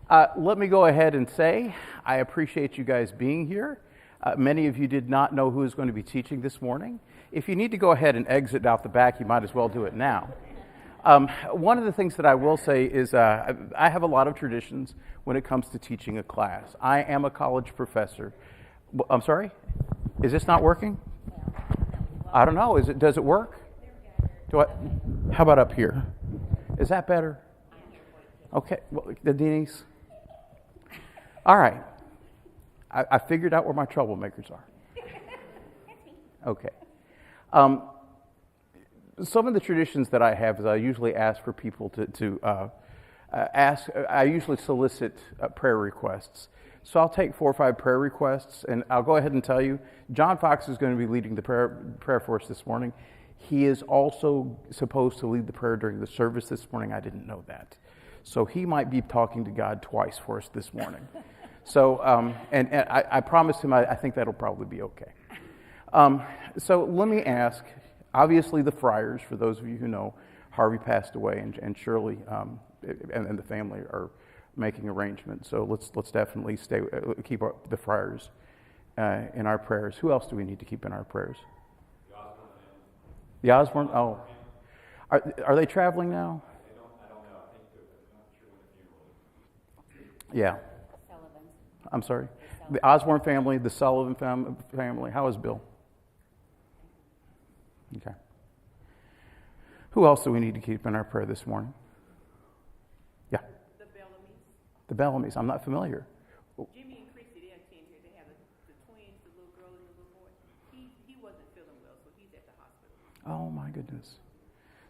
Let me go ahead and say I appreciate you guys being here. Many of you did not know who is going to be teaching this morning. If you need to go ahead and exit out the back, you might as well do it now. One of the things that I will say is I have a lot of traditions when it comes to teaching a class. I am a college professor. I'm sorry? Is this not working? I don't know. Does it work? How about up here? Is that better? Okay. Well, Denise? All right. I figured out where my troublemakers are. Okay. Some of the traditions that I have is I usually ask for people to ask. I usually solicit prayer requests. So I'll take 4 or 5 prayer requests, and I'll go ahead and tell you, John Fox is going to be leading the prayer for us this morning. He is also supposed to lead the prayer during the service this morning. I didn't know that. So he might be talking to God twice for us this morning. So, and I promised him I think that'll probably be okay. So let me ask, obviously the Friars, for those of you who know, Harvey passed away, and Shirley and the family are making arrangements. So let's definitely keep the Friars in our prayers. Who else do we need to keep in our prayers? The Osborne. Oh, are they traveling now? I don't know. I think I'm not sure when the funeral is. Yeah. I'm sorry. The Osborne family, the Sullivan family. How is Bill? Okay. Who else do we need to keep in our prayer this morning? Yeah. The Bellamy's. The Bellamy's. I'm not familiar. Jimmy and Chrissy, they came here. They have the twins, the little girl and the little boy. He wasn't feeling well, so he's at the hospital. Oh, my goodness.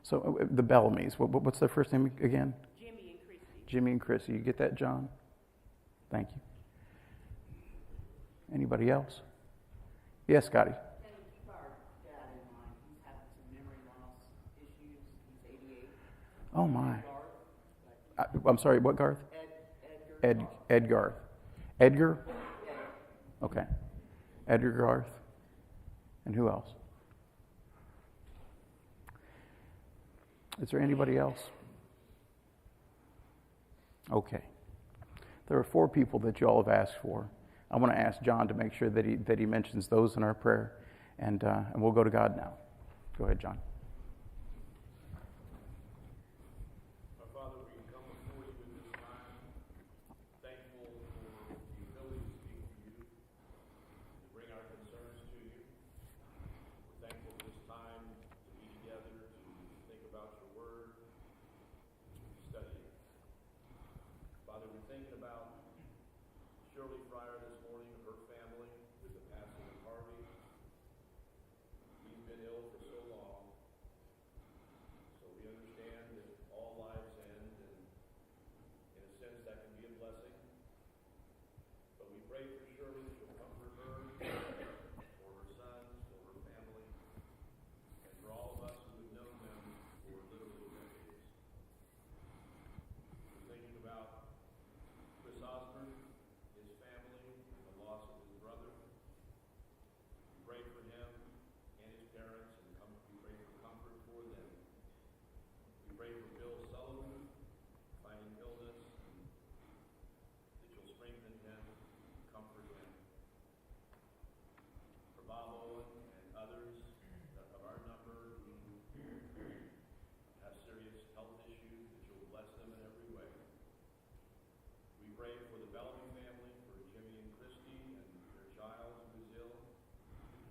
So the Bellamy's. What's their first name again? Jimmy and Chrissy. Jimmy and Chrissy. You get that, John? Thank you. Anybody else? Yes, Scotty. And keep our dad in mind. He's having some memory loss issues. He's 88. Oh, my. I'm sorry, what Garth? Ed Garth. Edgar? Okay. Edgar Garth. And who else? Is there anybody else? Okay. There are 4 people that you all have asked for. I want to ask John to make sure that he mentions those in our prayer, and we'll go to God now. Go ahead, John. Our Father, we come before you in this time, thankful for the ability to speak to you, to bring our concerns to you. We're thankful for this time to be together, to think about your word, to study it. Father, we're thinking about Shirley Fryer this morning, her family, with the passing of Harvey. He's been ill for so long, so we understand that all lives end, and in a sense that can be a blessing. But we pray for Shirley that you'll comfort her, for her sons, for her family, and for all of us who have known them for literally decades. We're thinking about Chris Osborne, his family, and the loss of his brother. We pray for him and his parents, and we pray for comfort for them. We pray for Bill Sullivan, finding illness, that you'll strengthen him, comfort him. For Bob Owen and others of our number who have serious health issues, that you'll bless them in every way. We pray for the Bellamy family, for Jimmy and Christy and their child who is ill.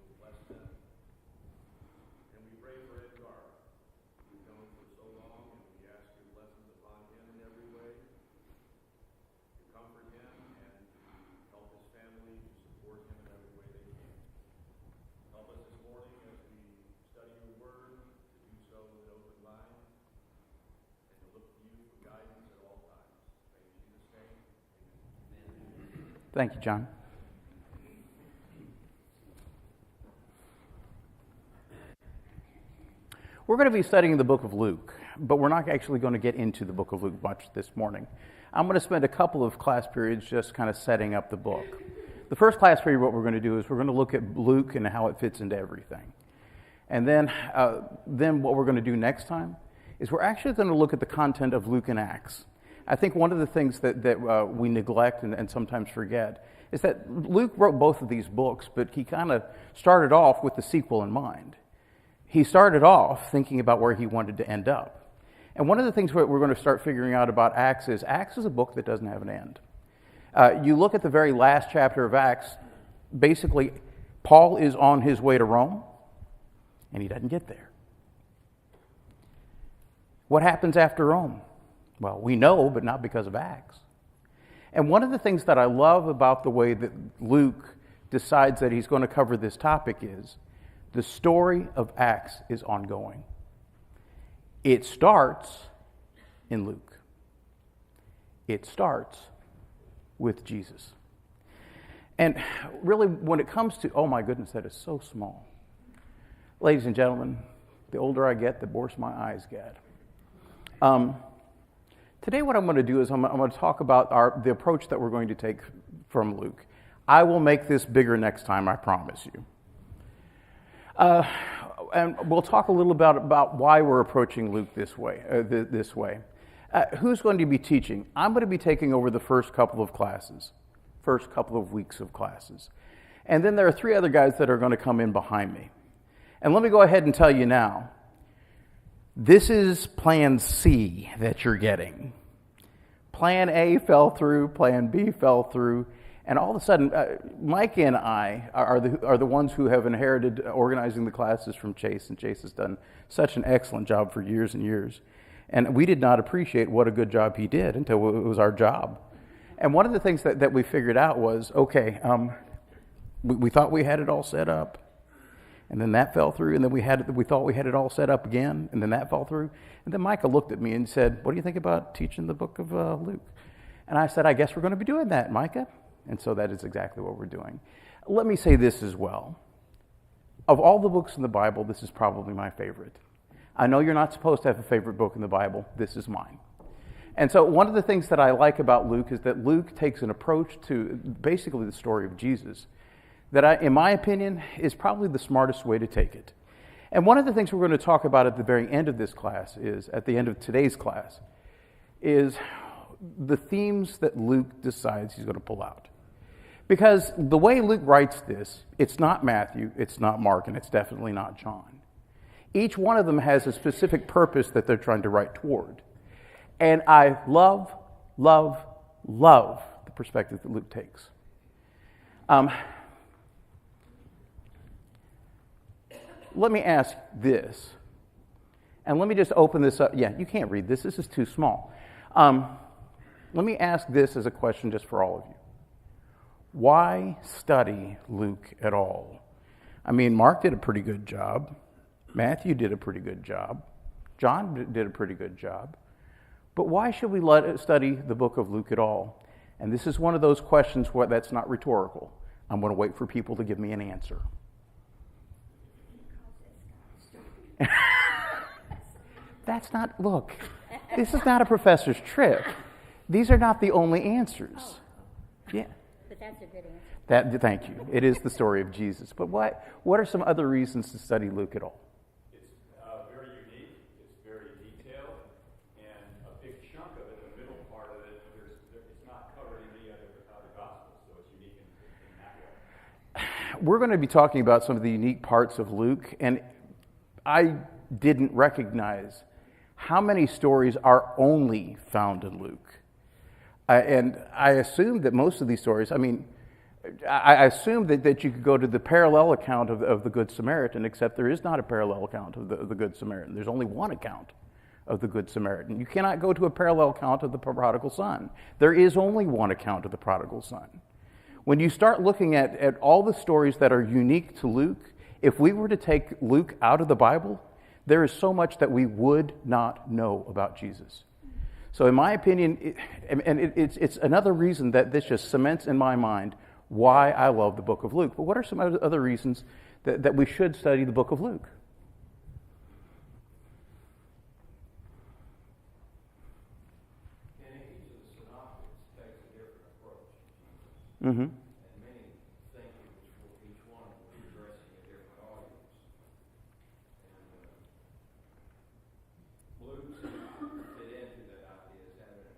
You'll bless them. And we pray for Ed Garth, who we've known for so long, and we ask your blessings upon him in every way, to comfort him and to help his family, to support him in every way they can. Help us this morning as we study your word, to do so with an open mind, and to look to you for guidance at all times. In Jesus' name. Thank you, John. We're going to be studying the book of Luke, but we're not actually going to get into the book of Luke much this morning. I'm going to spend a couple of class periods just kind of setting up the book. The first class period, what we're going to do is we're going to look at Luke and how it fits into everything. And then what we're going to do next time is we're actually going to look at the content of Luke and Acts. I think one of the things that we neglect and sometimes forget is that Luke wrote both of these books, but he kind of started off with the sequel in mind. He started off thinking about where he wanted to end up. And one of the things we're going to start figuring out about Acts is a book that doesn't have an end. You look at the very last chapter of Acts, basically, Paul is on his way to Rome, and he doesn't get there. What happens after Rome? Well, we know, but not because of Acts. And one of the things that I love about the way that Luke decides that he's going to cover this topic is the story of Acts is ongoing. It starts in Luke. It starts with Jesus. And really, when it comes to, oh my goodness, that is so small. Ladies and gentlemen, the older I get, the worse my eyes get. Today what I'm going to do is I'm going to talk about the approach that we're going to take from Luke. I will make this bigger next time, I promise you. And we'll talk a little about why we're approaching Luke this way. Who's going to be teaching? I'm going to be taking over the first couple of weeks of classes. And then there are 3 other guys that are going to come in behind me. And let me go ahead and tell you now, this is plan C that you're getting. Plan A fell through, plan B fell through, and all of a sudden, Micah and I are the ones who have inherited organizing the classes from Chase, and Chase has done such an excellent job for years and years. And we did not appreciate what a good job he did until it was our job. And one of the things that we figured out was, okay, we thought we had it all set up, and then that fell through, and then we thought we had it all set up again, and then that fell through. And then Micah looked at me and said, what do you think about teaching the book of Luke? And I said, I guess we're going to be doing that, Micah. And so that is exactly what we're doing. Let me say this as well. Of all the books in the Bible, this is probably my favorite. I know you're not supposed to have a favorite book in the Bible. This is mine. And so one of the things that I like about Luke is that Luke takes an approach to basically the story of Jesus that, in my opinion, is probably the smartest way to take it. And one of the things we're going to talk about at the very end of this class at the end of today's class, is the themes that Luke decides he's going to pull out. Because the way Luke writes this, it's not Matthew, it's not Mark, and it's definitely not John. Each one of them has a specific purpose that they're trying to write toward. And I love the perspective that Luke takes. Let me ask this, and let me just open this up. Yeah, you can't read this. This is too small. Let me ask this as a question just for all of you. Why study Luke at all? I mean, Mark did a pretty good job. Matthew did a pretty good job. John did a pretty good job. But why should we study the book of Luke at all? And this is one of those questions that's not rhetorical. I'm going to wait for people to give me an answer. That's not, look, this is not a professor's trick. These are not the only answers. Yeah. But that's a good answer. Thank you. It is the story of Jesus. But what are some other reasons to study Luke at all? It's very unique, it's very detailed, and a big chunk of it, the middle part of it, it's not covered in any other Gospels, so it's unique in that way. We're going to be talking about some of the unique parts of Luke, and I didn't recognize how many stories are only found in Luke. And I assumed that most of these stories, I assumed that you could go to the parallel account of the Good Samaritan, except there is not a parallel account of the Good Samaritan. There's only one account of the Good Samaritan. You cannot go to a parallel account of the prodigal son. There is only one account of the prodigal son. When you start looking at all the stories that are unique to Luke, if we were to take Luke out of the Bible, there is so much that we would not know about Jesus. So in my opinion, it's another reason that this just cements in my mind why I love the book of Luke. But what are some other reasons that we should study the book of Luke? And each of the synoptics takes a different approach. Mm-hmm. And many think each one will be addressing a different audience. And Luke fit into that idea as having a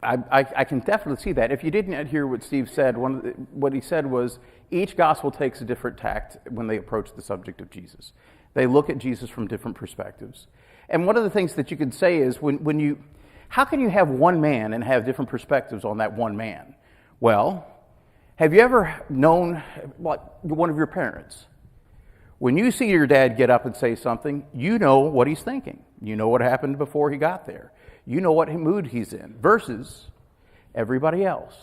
I can definitely see that. If you didn't hear what Steve said, what he said was each gospel takes a different tact when they approach the subject of Jesus. They look at Jesus from different perspectives. And one of the things that you could say is how can you have one man and have different perspectives on that one man? Well, have you ever known one of your parents? When you see your dad get up and say something, you know what he's thinking. You know what happened before he got there. You know what mood he's in, versus everybody else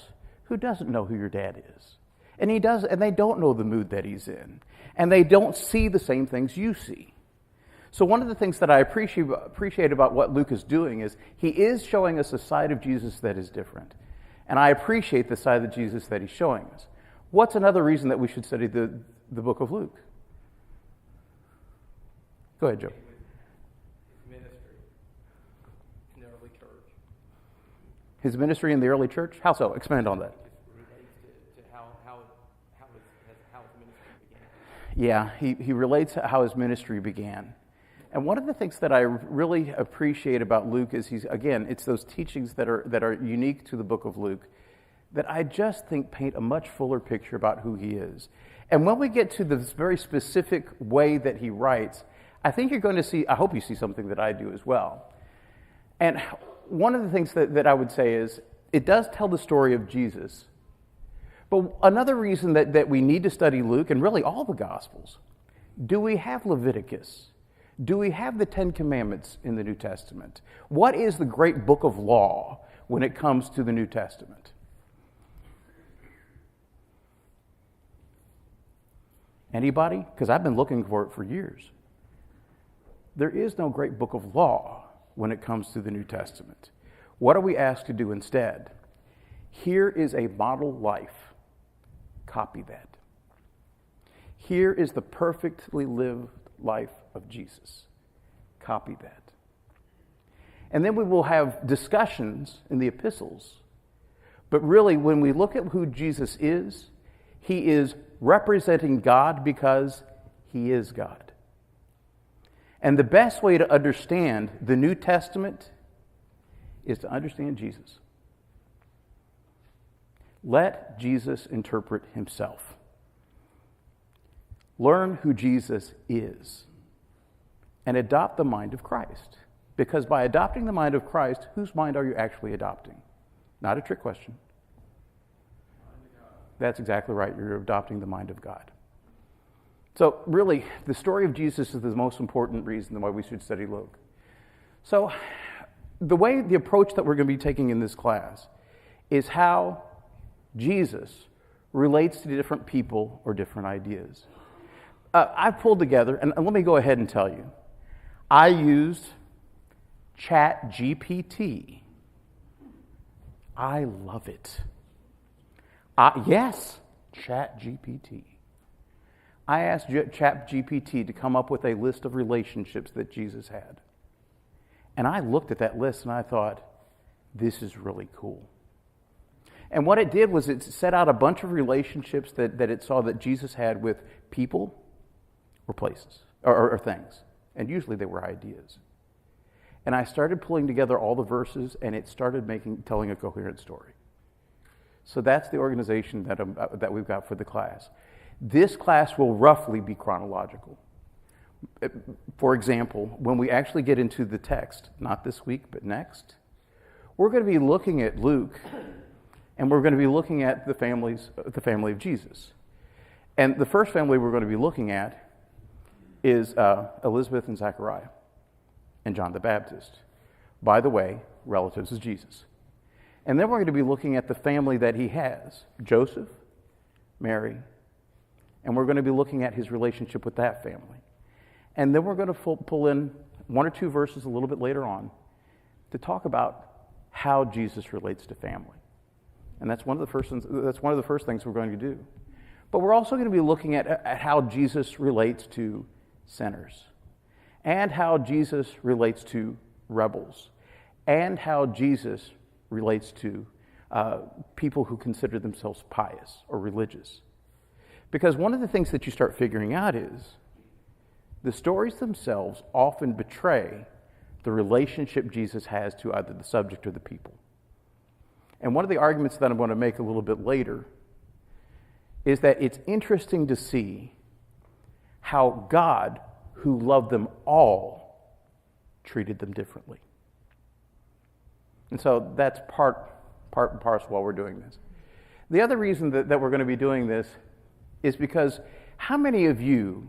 who doesn't know who your dad is. And they don't know the mood that he's in. And they don't see the same things you see. So one of the things that I appreciate about what Luke is doing is he is showing us a side of Jesus that is different. And I appreciate the side of Jesus that he's showing us. What's another reason that we should study the book of Luke? Go ahead, Joe. His ministry in the early church? How so? Expand on that. Yeah, he relates to how his ministry began. And one of the things that I really appreciate about Luke is it's those teachings that are unique to the book of Luke that I just think paint a much fuller picture about who he is. And when we get to this very specific way that he writes, I think you're going to see, I hope you see something that I do as well. And one of the things that I would say is, it does tell the story of Jesus. But another reason that we need to study Luke, and really all the Gospels, do we have Leviticus? Do we have the Ten Commandments in the New Testament? What is the great book of law when it comes to the New Testament? Anybody? Because I've been looking for it for years. There is no great book of law when it comes to the New Testament. What are we asked to do instead? Here is a model life. Copy that. Here is the perfectly lived life of Jesus. Copy that. And then we will have discussions in the epistles. But really, when we look at who Jesus is, he is representing God because he is God. And the best way to understand the New Testament is to understand Jesus. Let Jesus interpret himself. Learn who Jesus is. And adopt the mind of Christ. Because by adopting the mind of Christ, whose mind are you actually adopting? Not a trick question. That's exactly right. You're adopting the mind of God. So really, the story of Jesus is the most important reason why we should study Luke. So the approach that we're going to be taking in this class is how Jesus relates to different people or different ideas. I've pulled together, and let me go ahead and tell you, I used ChatGPT. I love it. Yes, ChatGPT. I asked ChatGPT to come up with a list of relationships that Jesus had. And I looked at that list and I thought, this is really cool. And what it did was it set out a bunch of relationships that it saw that Jesus had with people or places or things. And usually they were ideas. And I started pulling together all the verses and it started telling a coherent story. So that's the organization that we've got for the class. This class will roughly be chronological. For example, when we actually get into the text, not this week, but next, we're going to be looking at Luke, and we're going to be looking at the family of Jesus. And the first family we're going to be looking at is Elizabeth and Zechariah and John the Baptist. By the way, relatives of Jesus. And then we're going to be looking at the family that he has, Joseph, Mary, and we're going to be looking at his relationship with that family. And then we're going to pull in one or two verses a little bit later on to talk about how Jesus relates to family. And that's one of the first things we're going to do. But we're also going to be looking at how Jesus relates to sinners, and how Jesus relates to rebels, and how Jesus relates to people who consider themselves pious or religious. Because one of the things that you start figuring out is the stories themselves often betray the relationship Jesus has to either the subject or the people. And one of the arguments that I'm going to make a little bit later is that it's interesting to see how God, who loved them all, treated them differently. And so that's part and parcel while we're doing this. The other reason that we're going to be doing this is because how many of you,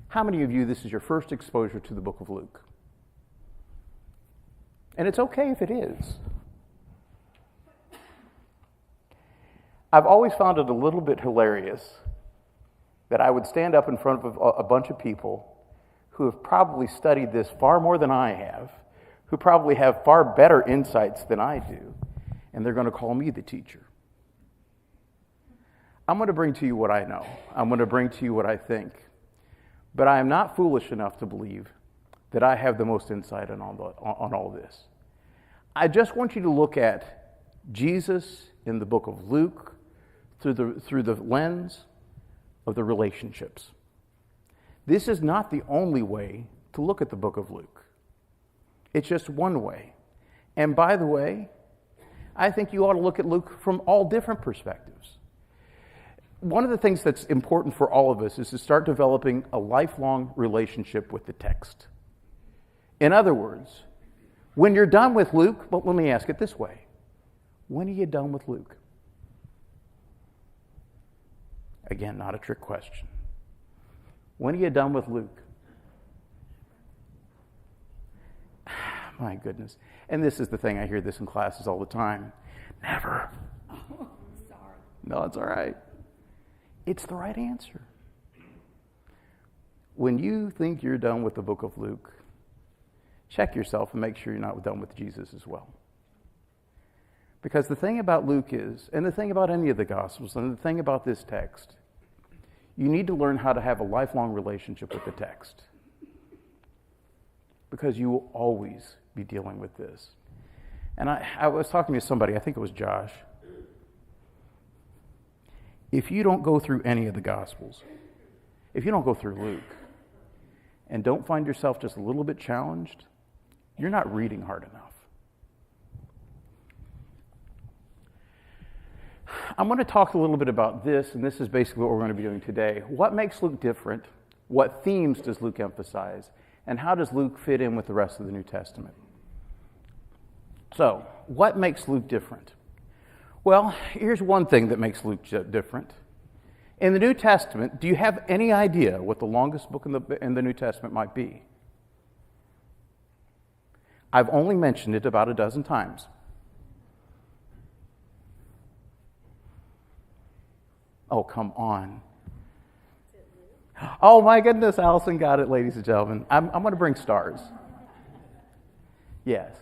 how many of you, this is your first exposure to the book of Luke? And it's okay if it is. I've always found it a little bit hilarious that I would stand up in front of a bunch of people who have probably studied this far more than I have, who probably have far better insights than I do, and they're going to call me the teacher. I'm going to bring to you what I know. I'm going to bring to you what I think. But I am not foolish enough to believe that I have the most insight on all this. I just want you to look at Jesus in the book of Luke through the lens of the relationships. This is not the only way to look at the book of Luke. It's just one way. And by the way, I think you ought to look at Luke from all different perspectives. One of the things that's important for all of us is to start developing a lifelong relationship with the text. In other words, when you're done with Luke, well, let me ask it this way. When are you done with Luke? Again, not a trick question. When are you done with Luke? My goodness. And this is the thing, I hear this in classes all the time. Never. Oh, sorry. No, it's all right. It's the right answer. When you think you're done with the book of Luke, check yourself and make sure you're not done with Jesus as well. Because the thing about Luke is, and the thing about any of the Gospels, and the thing about this text, you need to learn how to have a lifelong relationship with the text. Because you will always be dealing with this. And I was talking to somebody, I think it was Josh. If you don't go through any of the Gospels, if you don't go through Luke, and don't find yourself just a little bit challenged, you're not reading hard enough. I'm going to talk a little bit about this, and this is basically what we're going to be doing today. What makes Luke different? What themes does Luke emphasize? And how does Luke fit in with the rest of the New Testament? So, what makes Luke different? Well, here's one thing that makes Luke different. In the New Testament, do you have any idea what the longest book in the New Testament might be? I've only mentioned it about a dozen times. Oh, come on. Oh, my goodness, Allison got it, ladies and gentlemen. I'm going to bring stars. Yes.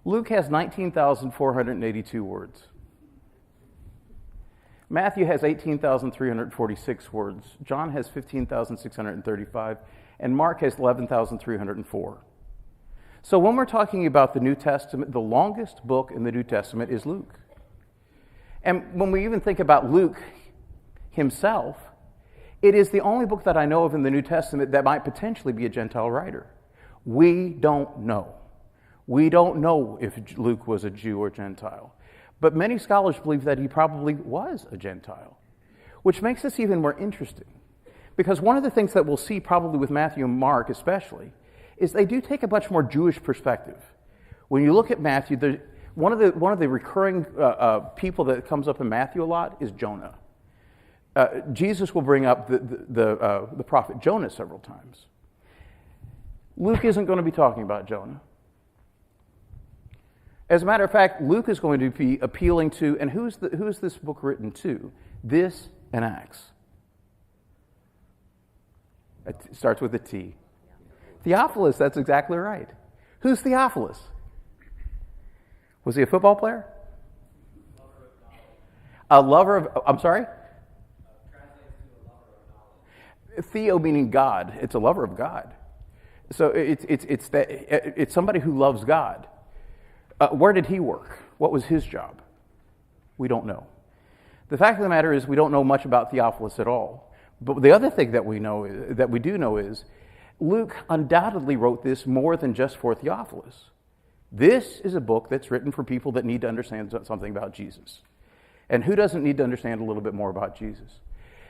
Luke has 19,482 words. Matthew has 18,346 words. John has 15,635. And Mark has 11,304. So when we're talking about the New Testament, the longest book in the New Testament is Luke. And when we even think about Luke himself, it is the only book that I know of in the New Testament that might potentially be a Gentile writer. We don't know. We don't know if Luke was a Jew or Gentile. But many scholars believe that he probably was a Gentile, which makes this even more interesting. Because one of the things that we'll see probably with Matthew and Mark especially is they do take a much more Jewish perspective. When you look at Matthew, one of the recurring people that comes up in Matthew a lot is Jonah. Jesus will bring up the prophet Jonah several times. Luke isn't going to be talking about Jonah. As a matter of fact, Luke is going to be appealing to, and who's this book written to? This and Acts. It starts with a T. Theophilus, that's exactly right. Who's Theophilus? Was he a football player? A lover of, I'm sorry? Theo meaning God. It's a lover of God. So it's somebody who loves God. Where did he work? What was his job? We don't know. The fact of the matter is we don't know much about Theophilus at all. But the other thing that we do know is Luke undoubtedly wrote this more than just for Theophilus. This is a book that's written for people that need to understand something about Jesus. And who doesn't need to understand a little bit more about Jesus?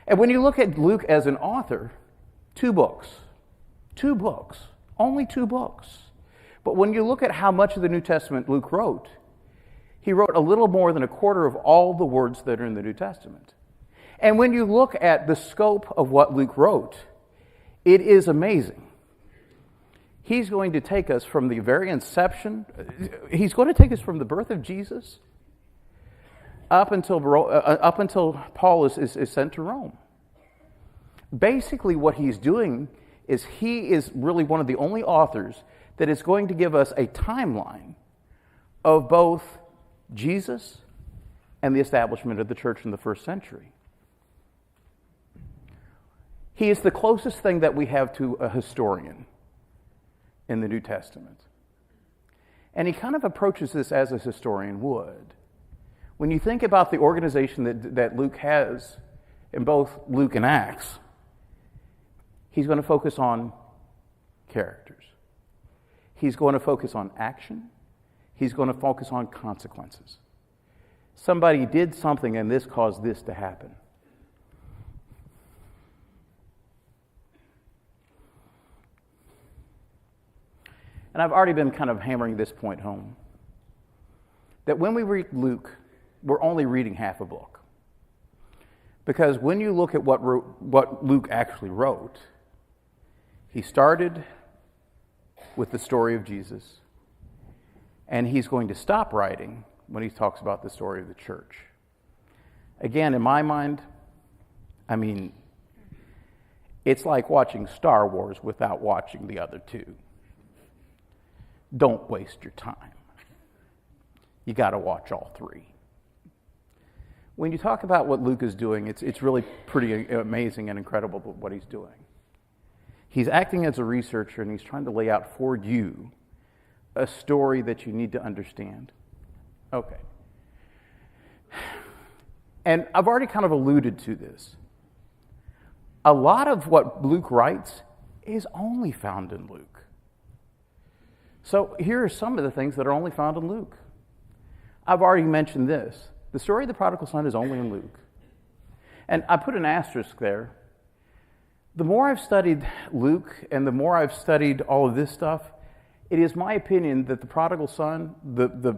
And when you look at Luke as an author, 2 books, only 2 books. But when you look at how much of the New Testament Luke wrote, he wrote a little more than a quarter of all the words that are in the New Testament. And when you look at the scope of what Luke wrote, it is amazing. He's going to take us from the very inception, he's going to take us from the birth of Jesus up until Paul is sent to Rome. Basically what he's doing is he is really one of the only authors that is going to give us a timeline of both Jesus and the establishment of the church in the first century. He is the closest thing that we have to a historian in the New Testament. And he kind of approaches this as a historian would. When you think about the organization that Luke has in both Luke and Acts, he's going to focus on characters. He's going to focus on action. He's going to focus on consequences. Somebody did something and this caused this to happen. And I've already been kind of hammering this point home, that when we read Luke, we're only reading half a book. Because when you look at what Luke actually wrote, he started with the story of Jesus, and he's going to stop writing when he talks about the story of the church. Again, in my mind, it's like watching Star Wars without watching the other 2. Don't waste your time. You got to watch all 3. When you talk about what Luke is doing, it's really pretty amazing and incredible what he's doing. He's acting as a researcher, and he's trying to lay out for you a story that you need to understand. Okay. And I've already kind of alluded to this. A lot of what Luke writes is only found in Luke. So here are some of the things that are only found in Luke. I've already mentioned this. The story of the prodigal son is only in Luke. And I put an asterisk there. The more I've studied Luke and the more I've studied all of this stuff, it is my opinion that the prodigal son, the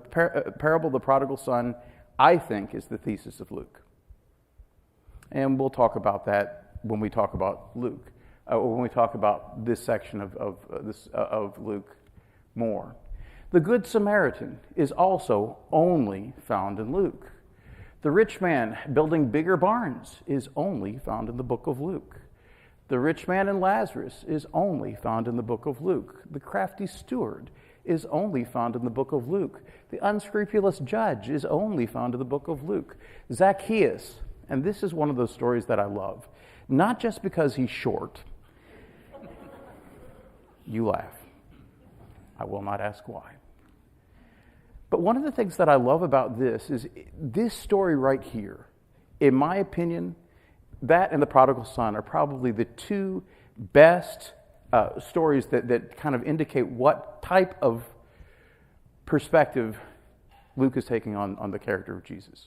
parable of the prodigal son, I think is the thesis of Luke. And we'll talk about that when we talk about Luke, or when we talk about this section of Luke more. The Good Samaritan is also only found in Luke. The rich man building bigger barns is only found in the book of Luke. The rich man and Lazarus is only found in the book of Luke. The crafty steward is only found in the book of Luke. The unscrupulous judge is only found in the book of Luke. Zacchaeus, and this is one of those stories that I love, not just because he's short. You laugh. I will not ask why. But one of the things that I love about this is this story right here, in my opinion, that and the prodigal son are probably the 2 best stories that kind of indicate what type of perspective Luke is taking on the character of Jesus.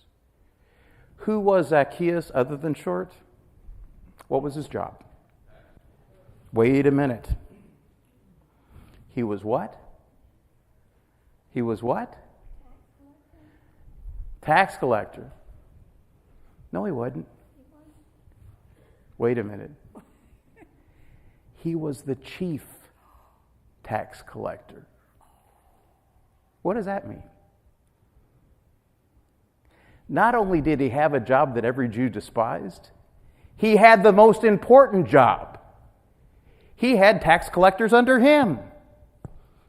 Who was Zacchaeus other than short? What was his job? Wait a minute. He was what? He was what? Tax collector. No, he wasn't. Wait a minute. He was the chief tax collector. What does that mean? Not only did he have a job that every Jew despised, he had the most important job. He had tax collectors under him.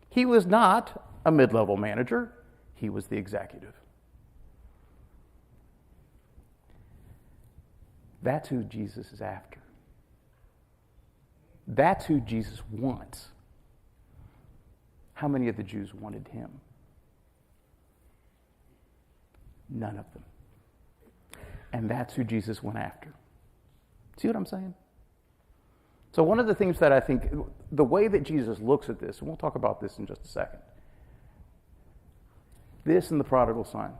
He was not a mid-level manager. He was the executive. That's who Jesus is after. That's who Jesus wants. How many of the Jews wanted him? None of them. And that's who Jesus went after. See what I'm saying? So one of the things that I think, the way that Jesus looks at this, and we'll talk about this in just a second, This and the prodigal son.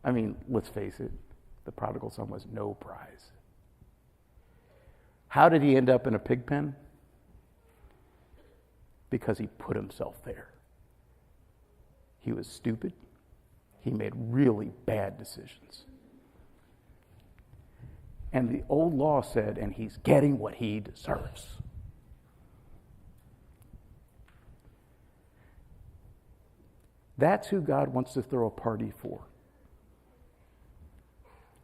I mean, let's face it, the prodigal son was no prize. How did he end up in a pig pen? Because he put himself there. He was stupid. He made really bad decisions. And the old law said, and he's getting what he deserves. That's who God wants to throw a party for.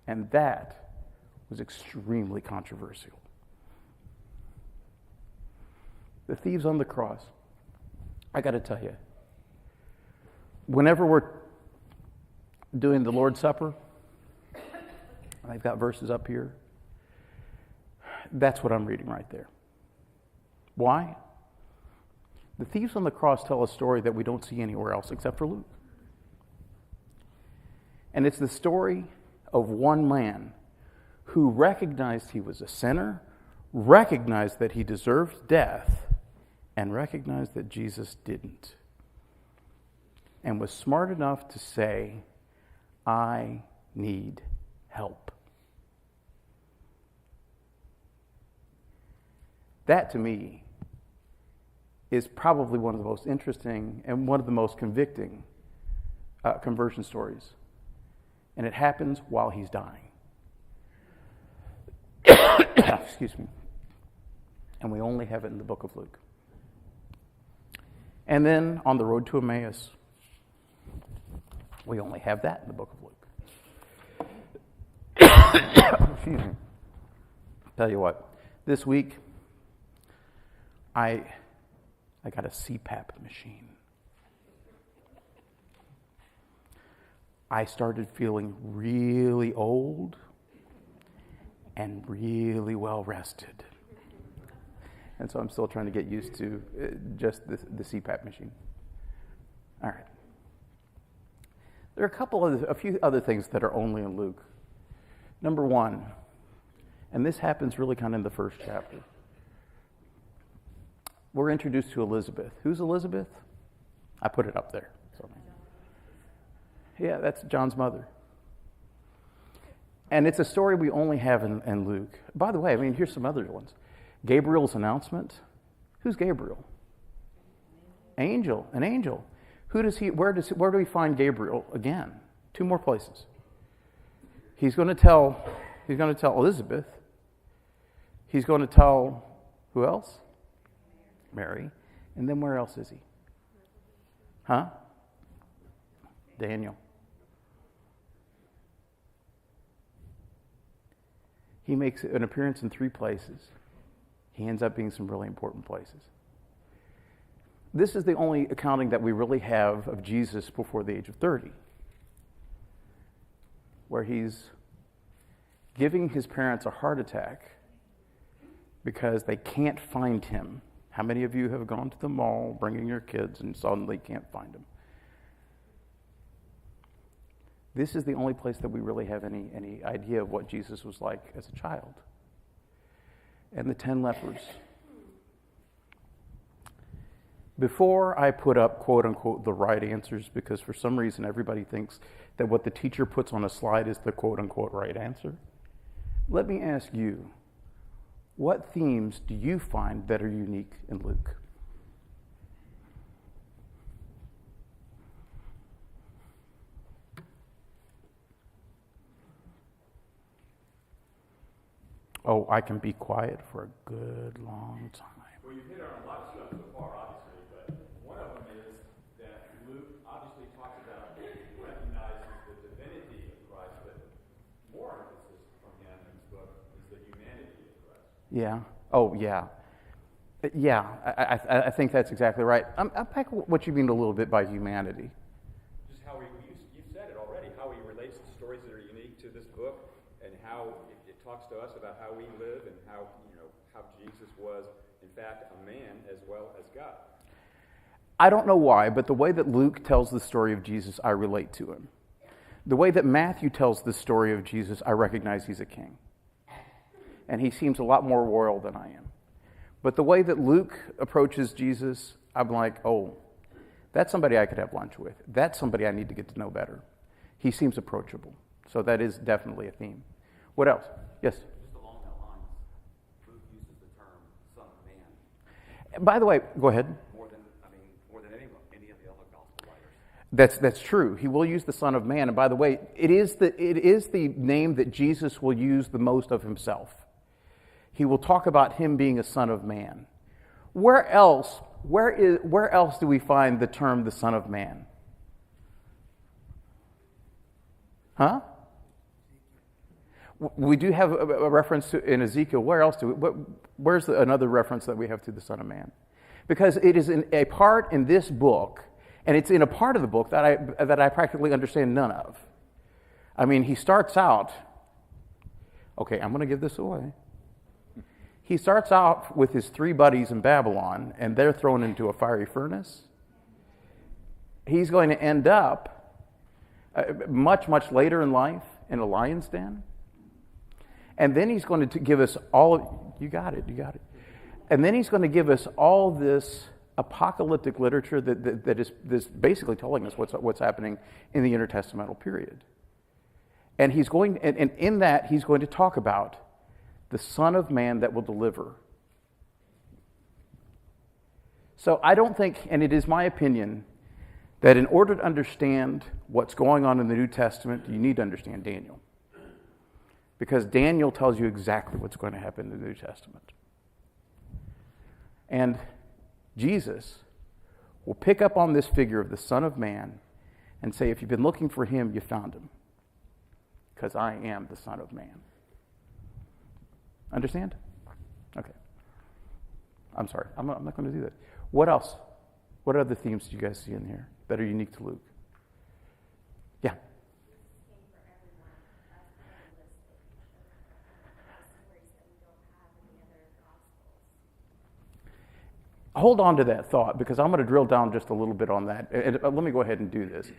And that was extremely controversial. The thieves on the cross. I got to tell you, whenever we're doing the Lord's Supper, I've got verses up here. That's what I'm reading right there. Why? The thieves on the cross tell a story that we don't see anywhere else except for Luke. And it's the story of one man who recognized he was a sinner, recognized that he deserved death, and recognized that Jesus didn't. And was smart enough to say, I need help. That, to me, is probably one of the most interesting and one of the most convicting conversion stories. And it happens while he's dying. Excuse me. And we only have it in the book of Luke. And then on the road to Emmaus, we only have that in the book of Luke. Excuse me. Tell you what, this week, I got a CPAP machine. I started feeling really old and really well rested. And so I'm still trying to get used to just the CPAP machine. All right. There are a few other things that are only in Luke. Number one, and this happens really kind of in the first chapter. We're introduced to Elizabeth. Who's Elizabeth? I put it up there. So. Yeah, that's John's mother. And it's a story we only have in Luke. By the way, I mean, here's some other ones. Gabriel's announcement. Who's Gabriel? Angel, an angel. Where do we find Gabriel again? 2 more places. He's going to tell Elizabeth. He's going to tell who else? Mary. And then where else is he? Huh? Daniel. He makes an appearance in 3 places. He ends up being some really important places. This is the only accounting that we really have of Jesus before the age of 30, where he's giving his parents a heart attack because they can't find him. How many of you have gone to the mall bringing your kids and suddenly can't find him? This is the only place that we really have any idea of what Jesus was like as a child. And the 10 lepers. Before I put up, quote unquote, the right answers, because for some reason everybody thinks that what the teacher puts on a slide is the quote unquote right answer, let me ask you, what themes do you find that are unique in Luke? Oh, I can be quiet for a good long time. Well, you've hit on a lot of stuff so far, obviously, but one of them is that Luke obviously talks about, recognizes the divinity of Christ, but more emphasis from him in his book is the humanity of Christ. Yeah. Oh, yeah. Yeah, I think that's exactly right. Unpack what you mean a little bit by humanity. Just how you've said it already, how he relates to stories that are unique to this book, and how it talks to us about how we live and how Jesus was, in fact, a man as well as God. I don't know why, but the way that Luke tells the story of Jesus, I relate to him. The way that Matthew tells the story of Jesus, I recognize he's a king. And he seems a lot more royal than I am. But the way that Luke approaches Jesus, I'm like, oh, That's somebody I could have lunch with. That's somebody I need to get to know better. He seems approachable. So that is definitely a theme. What else? Yes? Just along that line, Luke uses the term son of man. By the way, go ahead. More than any of the other gospel writers. That's true. He will use the Son of Man. And by the way, it is the name that Jesus will use the most of himself. He will talk about him being a son of man. Where else do we find the term the Son of Man? Huh? We do have a reference to in Ezekiel. Where else where's another reference that we have to the Son of Man? Because it is in a part in this book, and it's in a part of the book that I practically understand none of. I mean, he starts out. Okay, I'm going to give this away. He starts out with his 3 buddies in Babylon, and they're thrown into a fiery furnace. He's going to end up much, much later in life in a lion's den. And then he's going to give us all, you got it. And then he's going to give us all this apocalyptic literature that is basically telling us what's happening in the intertestamental period. And and in that, he's going to talk about the Son of Man that will deliver. So I don't think, and it is my opinion, that in order to understand what's going on in the New Testament, you need to understand Daniel. Because Daniel tells you exactly what's going to happen in the New Testament. And Jesus will pick up on this figure of the Son of Man and say, if you've been looking for him, you found him. Because I am the Son of Man. Understand? Okay. I'm sorry. I'm not going to do that. What else? What other themes do you guys see in here that are unique to Luke? Yeah. Hold on to that thought, because I'm going to drill down just a little bit on that. And let me go ahead and do this.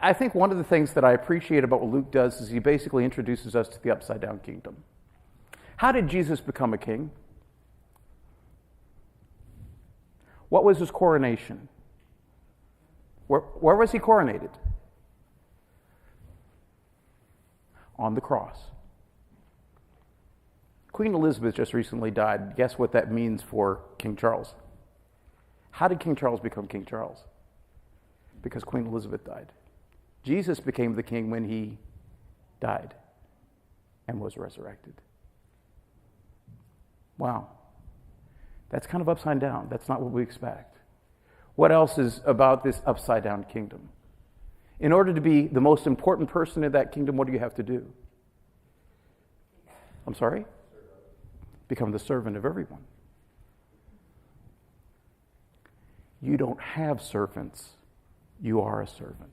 I think one of the things that I appreciate about what Luke does is he basically introduces us to the upside-down kingdom. How did Jesus become a king? What was his coronation? Where was he coronated? On the cross. Queen Elizabeth just recently died. Guess what that means for King Charles? How did King Charles become King Charles? Because Queen Elizabeth died. Jesus became the king when he died and was resurrected. Wow. That's kind of upside down. That's not what we expect. What else is about this upside down kingdom? In order to be the most important person in that kingdom, what do you have to do? I'm sorry? Become the servant of everyone. You don't have servants. You are a servant.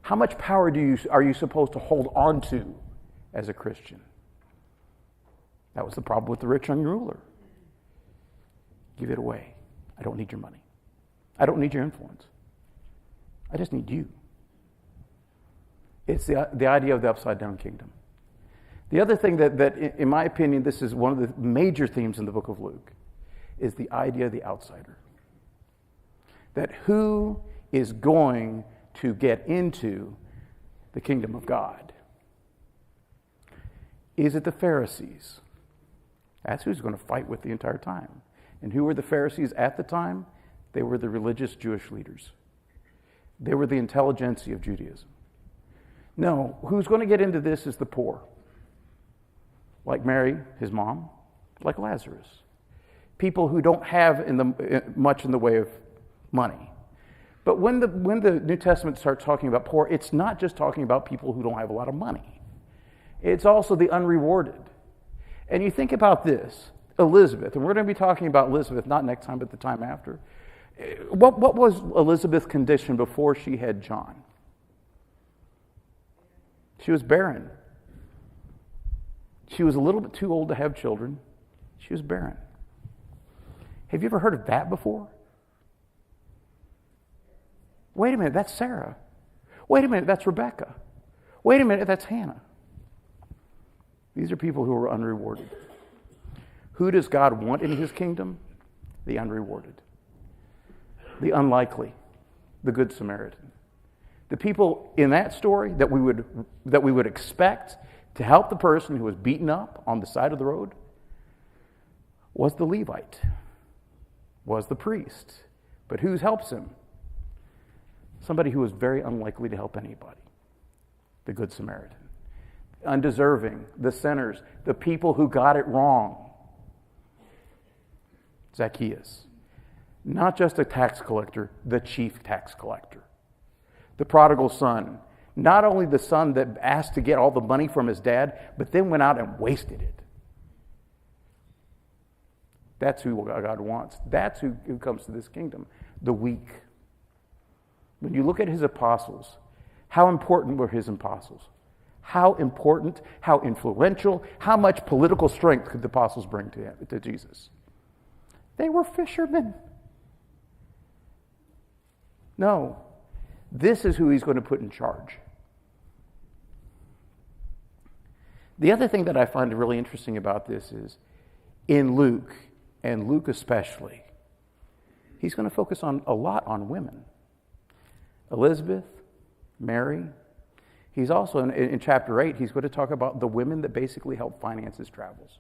How much power are you supposed to hold on to as a Christian? That was the problem with the rich young ruler. Give it away. I don't need your money. I don't need your influence. I just need you. It's the idea of the upside-down kingdom. The other thing that, in my opinion, this is one of the major themes in the book of Luke, is the idea of the outsider. That who is going to get into the kingdom of God? Is it the Pharisees? That's who's going to fight with the entire time. And who were the Pharisees at the time? They were the religious Jewish leaders. They were the intelligentsia of Judaism. No, who's going to get into this is the poor. Like Mary, his mom, like Lazarus. People who don't have much in the way of money. But when the New Testament starts talking about poor, it's not just talking about people who don't have a lot of money. It's also the unrewarded. And you think about this, Elizabeth, and we're going to be talking about Elizabeth not next time, but the time after. What was Elizabeth's condition before she had John? She was barren. She was a little bit too old to have children. She was barren. Have you ever heard of that before? Wait a minute, that's Sarah. Wait a minute, that's Rebecca. Wait a minute, that's Hannah. These are people who are unrewarded. Who does God want in his kingdom? the unrewarded, the unlikely, the Good Samaritan. The people in that story that we would expect to help the person who was beaten up on the side of the road was the Levite, was the priest. But who helps him? Somebody who was very unlikely to help anybody, the Good Samaritan. Undeserving, the sinners, the people who got it wrong. Zacchaeus, not just a tax collector, the chief tax collector. The prodigal son, not only the son that asked to get all the money from his dad, but then went out and wasted it. That's who God wants. That's who comes to this kingdom, the weak. When you look at his apostles, how important were his apostles? How important, how influential, how much political strength could the apostles bring to Jesus? They were fishermen. No, this is who he's going to put in charge. The other thing that I find really interesting about this is in Luke, and Luke especially, he's going to focus a lot on women. Elizabeth, Mary. He's also, in chapter 8, he's going to talk about the women that basically help finance his travels.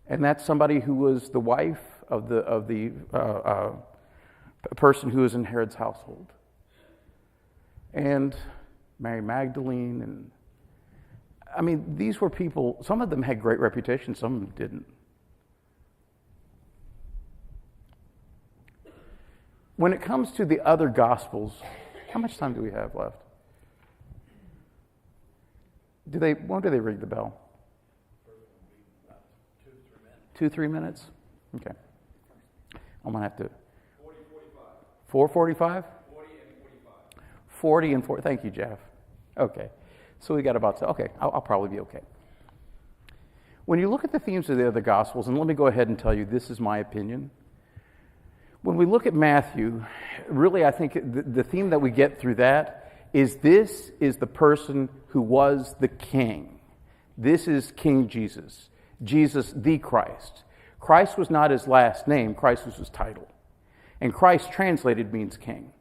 And that's somebody who was the wife of the person who was in Herod's household. And Mary Magdalene, and I mean, these were people, some of them had great reputation, some of them didn't. When it comes to the other Gospels, how much time do we have left? When do they ring the bell? 2-3 minutes? Okay. I'm going to have to... 4:45. 4:45? 40 and 45. 40 and 40. Thank you, Jeff. Okay. So we got about... Okay, I'll probably be okay. When you look at the themes of the other Gospels, and let me go ahead and tell you, this is my opinion. When we look at Matthew, really I think the theme that we get through that is this is the person who was the king. This is King Jesus. Jesus the Christ. Christ was not his last name, Christ was his title. And Christ translated means king.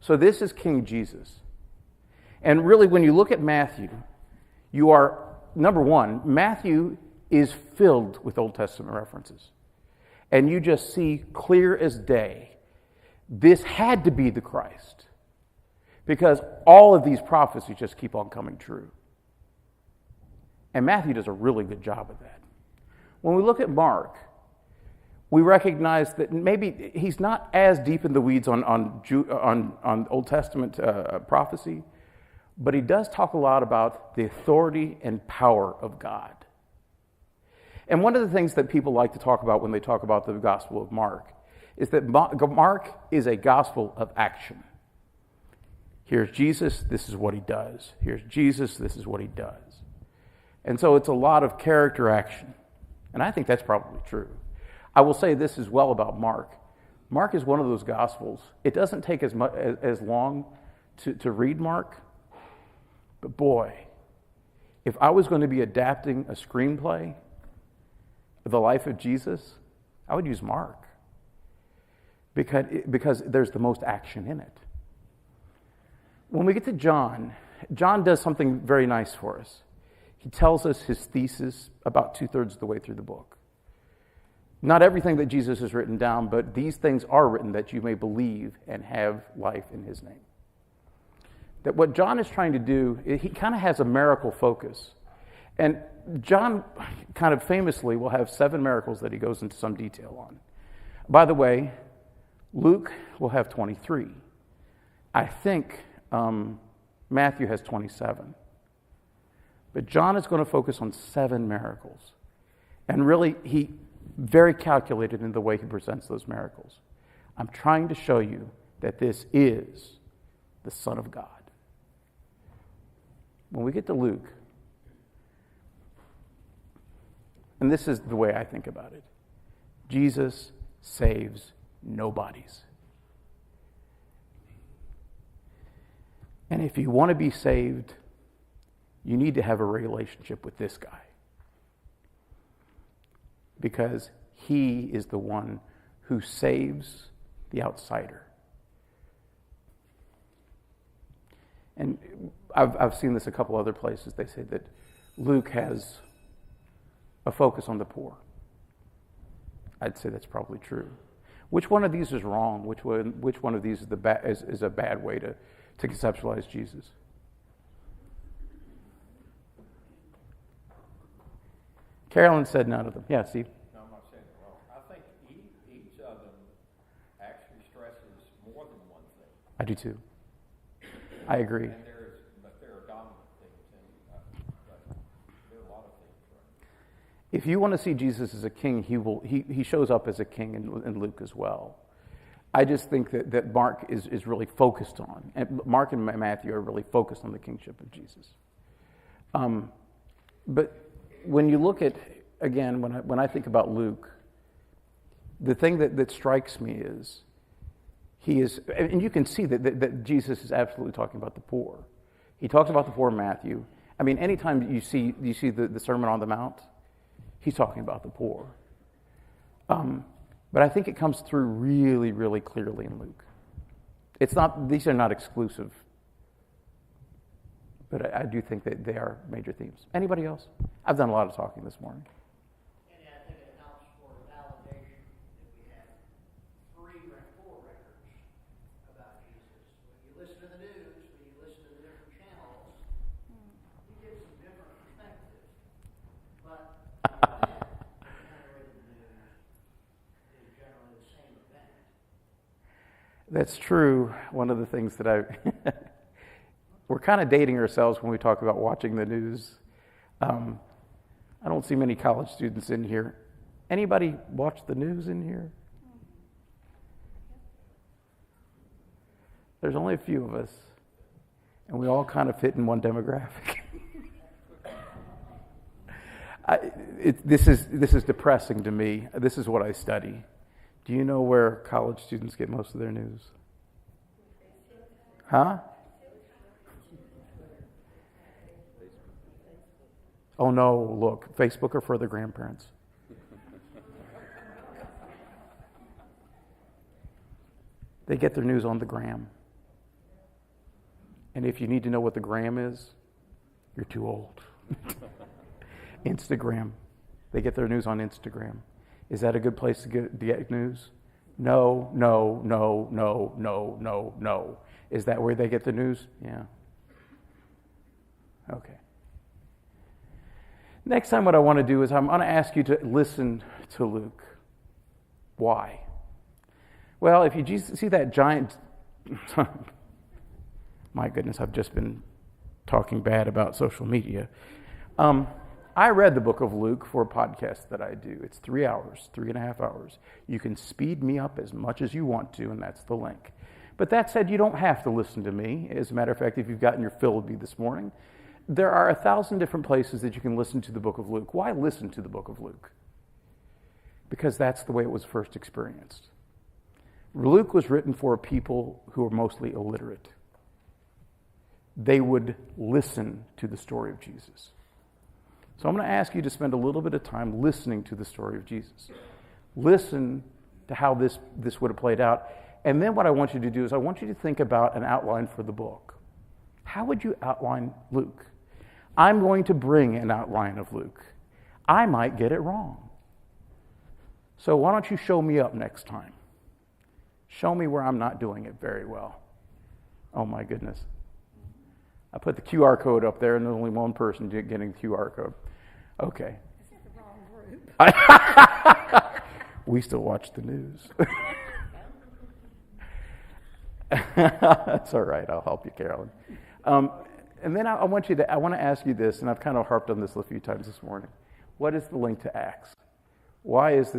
So this is King Jesus. And really when you look at Matthew, you are, number one, Matthew is filled with Old Testament references. And you just see clear as day, this had to be the Christ. Because all of these prophecies just keep on coming true. And Matthew does a really good job of that. When we look at Mark, we recognize that maybe he's not as deep in the weeds on Old Testament prophecy, but he does talk a lot about the authority and power of God. And one of the things that people like to talk about when they talk about the Gospel of Mark is that Mark is a gospel of action. Here's Jesus, this is what he does. Here's Jesus, this is what he does. And so it's a lot of character action. And I think that's probably true. I will say this as well about Mark. Mark is one of those Gospels. It doesn't take as long to read Mark. But boy, if I was going to be adapting a screenplay, the life of Jesus, I would use Mark because there's the most action in it. When we get to John, John does something very nice for us. He tells us his thesis about 2/3 of the way through the book. Not everything that Jesus has written down, but these things are written that you may believe and have life in his name. That what John is trying to do, he kind of has a miracle focus. And John kind of famously will have 7 miracles that he goes into some detail on. By the way, Luke will have 23. I think Matthew has 27. But John is going to focus on 7 miracles. And really, he very calculated in the way he presents those miracles. I'm trying to show you that this is the Son of God. When we get to Luke, and this is the way I think about it, Jesus saves nobodies. And if you want to be saved, you need to have a relationship with this guy. Because He is the one who saves the outsider. And I've seen this a couple other places. They say that Luke has a focus on the poor. I'd say that's probably true. Which one of these is wrong? Which one of these is a bad way to conceptualize Jesus? Carolyn said none of them. Yeah, Steve? No, I'm not saying it wrong. I think each of them actually stresses more than one thing. I do too. I agree. And but there are dominant things, but there are a lot of things, right? If you want to see Jesus as a king, he shows up as a king in Luke as well. I just think that Mark is really focused on, and Mark and Matthew are really focused on the kingship of Jesus. But when you look at, again, when I think about Luke, the thing that strikes me is he is, and you can see that Jesus is absolutely talking about the poor. He talks about the poor in Matthew. I mean, anytime you see the Sermon on the Mount, he's talking about the poor. But I think it comes through really, really clearly in Luke. These are not exclusive. But I do think that they are major themes. Anybody else? I've done a lot of talking this morning. And I think it helps for validation that we have 4 records about Jesus. When you listen to the news, when you listen to the different channels, you get some different perspectives. But the event that generated the news is generally the same event. That's true. One of the things that we're kind of dating ourselves when we talk about watching the news. I don't see many college students in here. Anybody watch the news in here? There's only a few of us, and we all kind of fit in one demographic. This is depressing to me. This is what I study. Do you know where college students get most of their news? Huh? Oh no, look, Facebook are for the grandparents. They get their news on the gram. And if you need to know what the gram is, you're too old. Instagram. They get their news on Instagram. Is that a good place to get news? No. Is that where they get the news? Yeah. Okay. Next time what I want to do is I'm going to ask you to listen to Luke. Why? Well, if you see that giant... My goodness, I've just been talking bad about social media. I read the book of Luke for a podcast that I do. It's 3 hours, 3.5 hours. You can speed me up as much as you want to, and that's the link. But that said, you don't have to listen to me. As a matter of fact, if you've gotten your fill of me this morning, there are 1,000 different places that you can listen to the book of Luke. Why listen to the book of Luke? Because that's the way it was first experienced. Luke was written for people who were mostly illiterate. They would listen to the story of Jesus. So I'm going to ask you to spend a little bit of time listening to the story of Jesus. Listen to how this would have played out. And then what I want you to do is I want you to think about an outline for the book. How would you outline Luke? I'm going to bring an outline of Luke. I might get it wrong. So why don't you show me up next time? Show me where I'm not doing it very well. Oh my goodness. I put the QR code up there and there's only one person getting the QR code. Okay. Is that the wrong group? We still watch the news. That's all right. I'll help you, Carolyn. And then I want to ask you this, and I've kind of harped on this a few times this morning. What is the link to Acts? Why is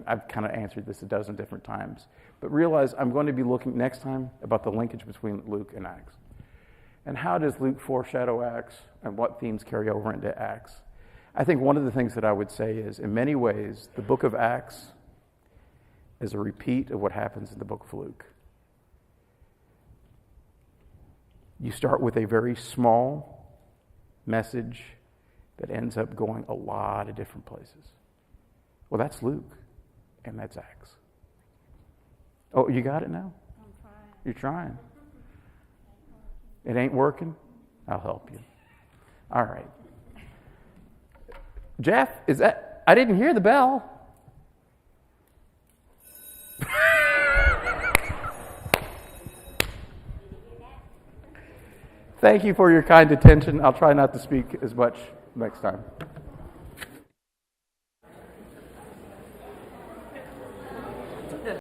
I've kind of answered this a dozen different times, but realize I'm going to be looking next time about the linkage between Luke and Acts. And how does Luke foreshadow Acts, and what themes carry over into Acts? I think one of the things that I would say is, in many ways, the book of Acts is a repeat of what happens in the book of Luke. You start with a very small message that ends up going a lot of different places. Well, that's Luke, and that's Acts. Oh, you got it now? I'm trying. You're trying. It ain't working? I'll help you. All right. Jeff, is that... I didn't hear the bell. Thank you for your kind attention. I'll try not to speak as much next time.